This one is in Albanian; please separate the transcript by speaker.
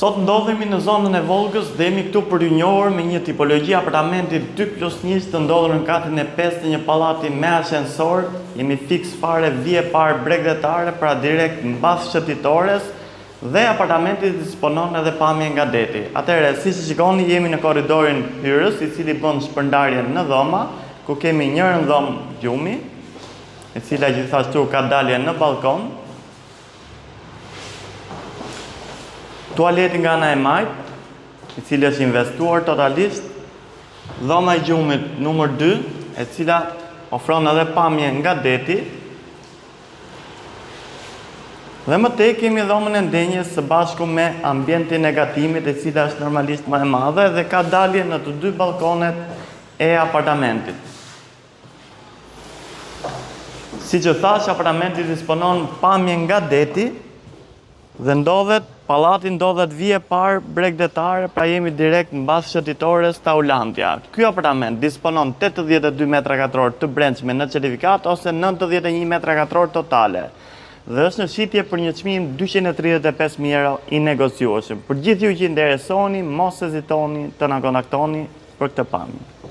Speaker 1: Sot ndodhemi në zonën e Volgës dhe jemi këtu për ju njohur me një tipologji apartamenti 2+1 të ndodhur në katin e 5 të një pallati me ascensor. Jemi fiks fare vije parë bregdetare, pra direkt mbas shëtitores, dhe apartamenti disponon edhe pamje nga deti. Atëherë, si shikoni, jemi në korridorin hyrës, i cili bën shpërndarje në dhoma, ku kemi njërën dhomë gjumi, e cila gjithashtu ka dalje në balkon. Tualeti nga ana e majt, i cili është investuar totalisht. Dhoma e gjumit numër 2, e cila ofron edhe pamje nga deti. Dhe më tej kemi dhomën e ndenjes së bashku me ambientin e gatimit, e cila është normalisht më e madhe dhe ka dalje në të dy balkonet e apartamentit. Si që thash, apartamenti disponon pamje nga deti dhe pallati ndodhet vije parë bregdetare, pra jemi direkt mbas shëtitores Taulandia. Ky apartament disponon 82 metra katror të brendshme në certifikat ose 91 metra katror totale. Dhe është në shitje për një çmim 235.000 euro i negociueshëm. Për gjithë ju që interesoni, mos hezitoni të na kontaktoni për këtë pamje.